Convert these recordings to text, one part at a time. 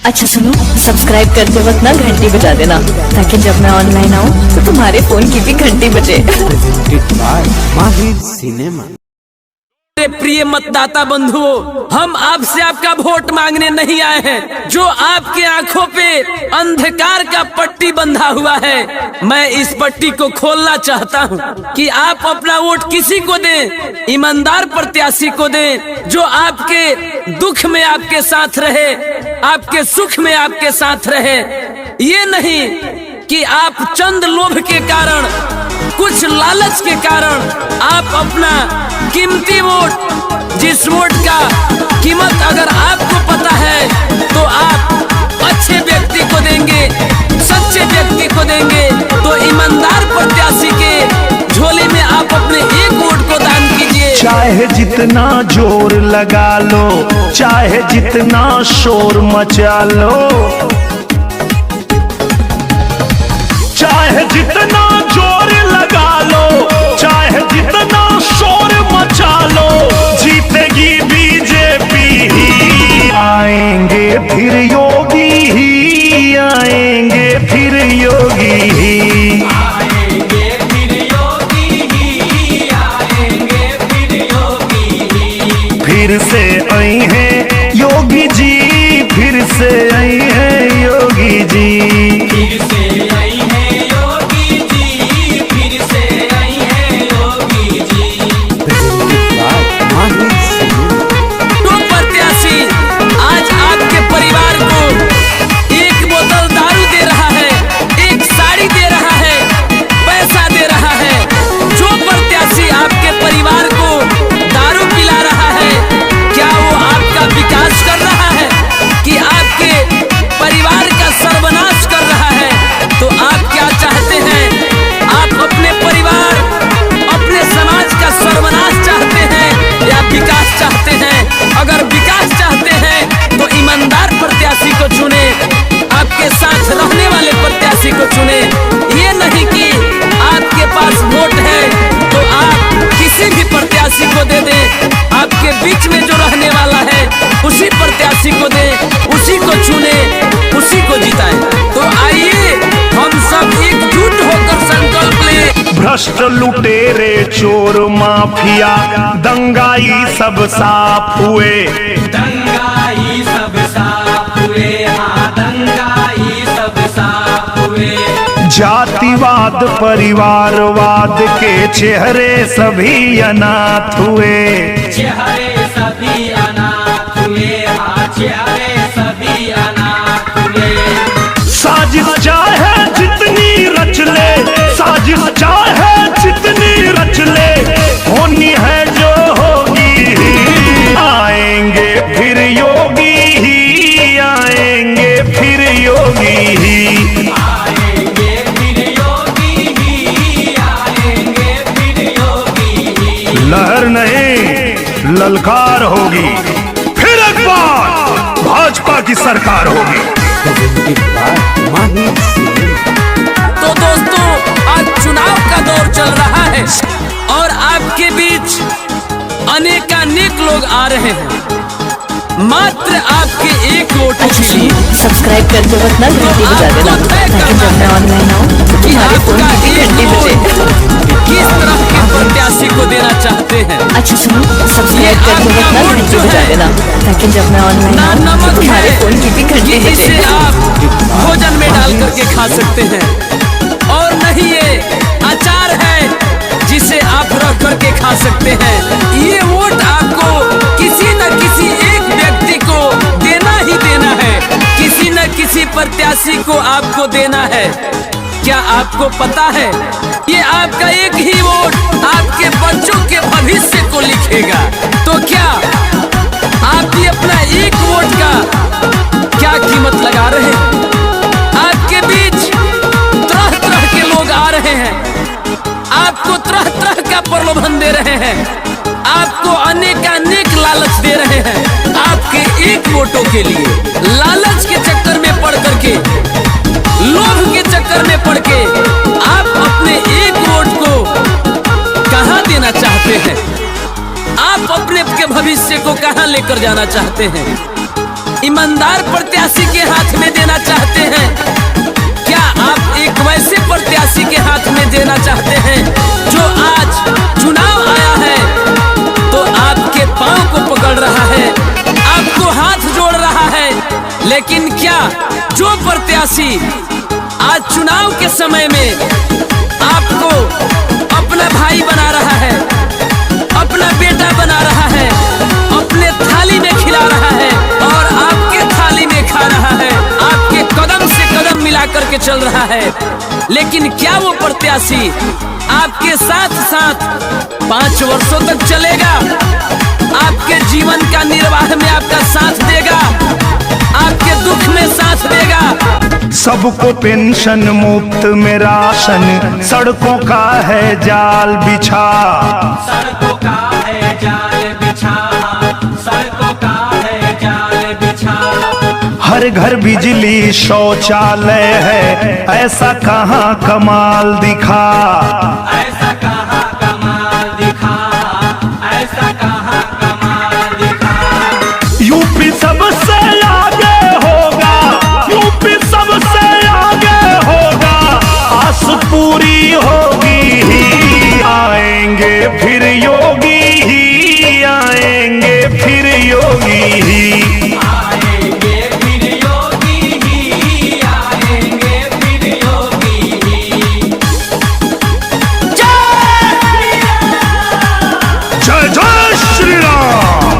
अच्छा सुनो, सब्सक्राइब करते वक्त ना घंटी बजा देना, ताकि जब मैं ऑनलाइन आऊँ तो तुम्हारे फोन की भी घंटी बजे। माहिर सिनेमा। प्रिय मतदाता बंधुओं, हम आपसे आपका वोट मांगने नहीं आए हैं। जो आपके आंखों पे अंधकार का पट्टी बंधा हुआ है, मैं इस पट्टी को खोलना चाहता हूं कि आप अपना वोट किसी को दें, ईमानदार प्रत्याशी को दें, जो आपके दुख में आपके साथ रहे, आपके सुख में आपके साथ रहे। ये नहीं कि आप चंद लोभ के कारण, कुछ लालच के कारण आप अपना कीमती वोट, जिस वोट का कीमत अगर आपको पता है तो आप अच्छे व्यक्ति को देंगे, सच्चे व्यक्ति को देंगे, तो ईमानदार प्रत्याशी के झोले में आप अपने एक वोट को दान कीजिए। चाहे जितना जोर लगा लो, चाहे जितना शोर मचा लो, चाहे जितना जोर लगा लो, चाहे जितना शोर मचा लो, जीतेगी बीजेपी ही। आएंगे फिर योगी ही, आएंगे फिर योगी ही, आएंगे फिर योगी ही, आएंगे फिर योगी ही। फिर से आई हैं योगी जी, फिर से आई हैं योगी जी, फिर से आई है योगी जी, फिर से आई है योगी जी। माहिर सिनेमा। तो प्रत्याशी आज आपके परिवार को एक बोतल दारू दे रहा है, एक साड़ी दे रहा है, पैसा दे रहा है। जो प्रत्याशी आपके परिवार को दारू पिला रहा है, क्या वो आपका विकास कर रहा है कि आपके परिवार का सर्वनाश कर रहा है? तो आप क्या चाहते हैं? आप अपने परिवार, अपने समाज का सर्वनाश चाहते हैं या विकास चाहते हैं? अगर विकास चाहते हैं तो ईमानदार प्रत्याशी को चुने, आपके साथ रहने वाले प्रत्याशी को चुने। ये नहीं कि आपके पास वोट है तो आप किसी भी प्रत्याशी को दे दें। आपके बीच में जो रहने वाला है उसी प्रत्याशी को दें, उसी को चुने, उसी को जिताएं। तो आइए हम सब एकजुट होकर संकल्प लें। भ्रष्ट लुटेरे चोर माफिया दंगाई सब साफ हुए, दंगाई सब साफ हुए, हाँ दंगाई सब साफ हुए। जातिवाद परिवारवाद के चेहरे सभी अनाथ हुए, चेहरे सभी अनाथ हुए, हाँ चेहरे सभी अनाथ हुए। साजिश चाहे जितनी रच ले, साजिश चाहे जितनी रच ले, होनी है जो होगी ही। आएंगे फिर योगी ही, आएंगे फिर योगी ही, आएंगे फिर योगी ही, आएंगे फिर योगी ही। लहर नहीं ललकार होगी, फिर एक बार भाजपा की सरकार होगी। माहिर सिनेमा। तो दोस्तों, आज चुनाव का दौर चल रहा है और आपके बीच अनेकानेक लोग आ रहे हैं, मात्र आपके एक वोट अच्छा के लिए। सुनो, सब्सक्राइब करते वक्त ना घंटी बजा देना, ताकि जब मैं ऑनलाइन आऊँ तो कि तुम्हारे फोन आपका की भी एक घंटी बजे। वोट किस तरह के प्रत्याशी को देना चाहते हैं? अच्छा सुनो, सब्सक्राइब करते वक्त ना आपका घंटी वोट बजा है, देना, ताकि जब मैं ऑनलाइन ना आऊँ तो नमक तुम्हारे है फोन की भी घंटी कि बजे। इसे आप भोजन में डाल करके खा सकते हैं, और नहीं ये अचार है जिसे आप रख करके खा सकते हैं। ये वोट आपको किसी न किसी एक व्यक्ति को देना ही देना है, किसी न किसी प्रत्याशी को आपको देना है। क्या आपको पता है ये आपका एक ही वोट आपके बच्चों के भविष्य को लिखेगा? तो क्या आप भी अपना एक वोट का क्या कीमत लगा रहे हैं? आपके बीच तरह तरह के लोग आ रहे हैं, आपको तरह तरह का प्रलोभन दे रहे हैं, आपको अनेकानेक लालच दे रहे हैं आपके एक वोटों के लिए। लालच के चक्कर में पड़ करके, लोभ के चक्कर में पड़ के आप अपने एक वोट को कहां देना चाहते हैं? आप अपने के भविष्य को कहां लेकर जाना चाहते हैं? ईमानदार प्रत्याशी के हाथ लेकिन क्या जो प्रत्याशी आज चुनाव के समय में आपको अपना भाई बना रहा है, अपना बेटा बना रहा है, अपने थाली में खिला रहा है और आपके थाली में खा रहा है, आपके कदम से कदम मिला करके चल रहा है, लेकिन क्या वो प्रत्याशी आपके साथ साथ 5 वर्षों तक चलेगा, आपके जीवन का निर्वाह में आपका साथ देगा, आपके दुख में साथ देगा? सबको पेंशन मुफ्त में राशन, सड़कों का है जाल बिछा, सड़कों का है जाल बिछा, सड़कों का है जाल बिछा। हर घर बिजली शौचालय है, ऐसा कहाँ कमाल दिखा, ऐसा कहाँ कमाल दिखा, ऐसा कहाँ कमाल दिखा। यूपी सबसे आगे होगा, यूपी सबसे आगे होगा, आस पूरी होगी ही, आएंगे फिर योगी ही, आएंगे फिर योगी ही। आएंगे फिर योगी ही, आएंगे फिर योगी ही। जय जय Shri Ram.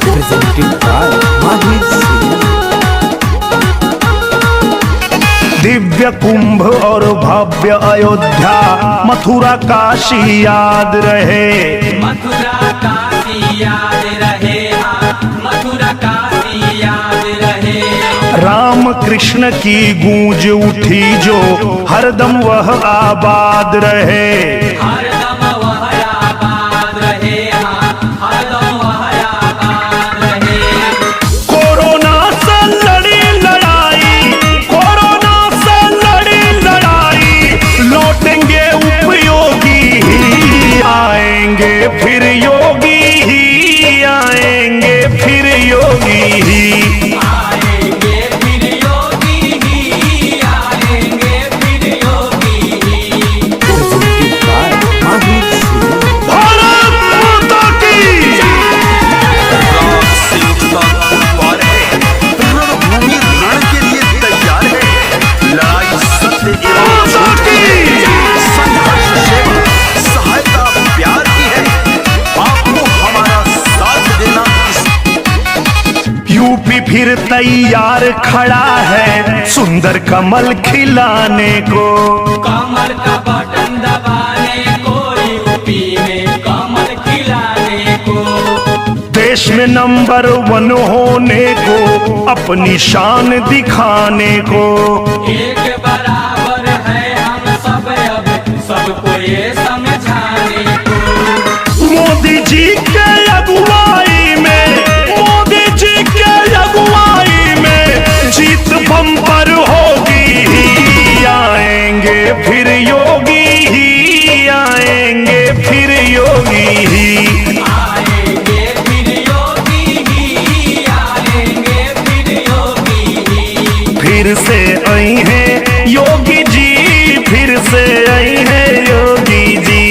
presented by Mahir Cinema. Divya कुंभ और भव्य अयोध्या, मथुरा काशी याद रहे, मथुरा काशी याद रहे, हाँ, मथुरा काशी याद रहे। राम कृष्ण की गूंज उठी जो, हरदम वह आबाद रहे, हरदम वह आबाद रहे, हाँ, हरदम वह आबाद रहे। कोरोना से लड़ी लड़ाई, कोरोना से लड़ी लड़ाई, लौटेंगे उपयोगी ही, आएंगे फिर योगी ही, आएंगे फिर योगी ही। आएंगे फिर योगी ही, आएंगे फिर योगी ही। Presented by Mahir Cinema. Bharat माता की रणभूमि रण के लिए तैयार है, लड़ाई सत्य एवं माता की संघर्ष सेवा सहायता प्यार की है, आपको हमारा साथ देना इस यूपी फिर तैयार खड़ा है, सुंदर कमल खिलाने को, कमल का बटन दबाने को, यूपी में कमल खिलाने को। देश में नंबर 1 होने को, अपनी शान दिखाने को, एक बराबर है हम सब, अब सबको ये समझाने को। मोदी जी के अगुवाई में, मोदी जी के अगुवाई में, जीत बम्पर होगी ही, आएंगे फिर योगी ही, आएंगे फिर योगी ही। आएंगे फिर योगी ही, आएंगे फिर योगी ही। फिर से आई हैं योगी जी, फिर से आई हैं योगी जी।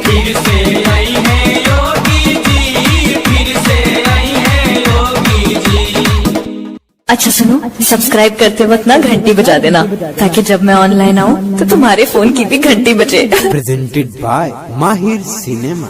फिर से आई है योगी जी, फिर से आई है योगी जी। अच्छा सुनो, सब्सक्राइब करते वक्त ना घंटी बजा देना, ताकि जब मैं ऑनलाइन आऊँ तो तुम्हारे फोन की भी घंटी बजे। Presented by Mahir Cinema.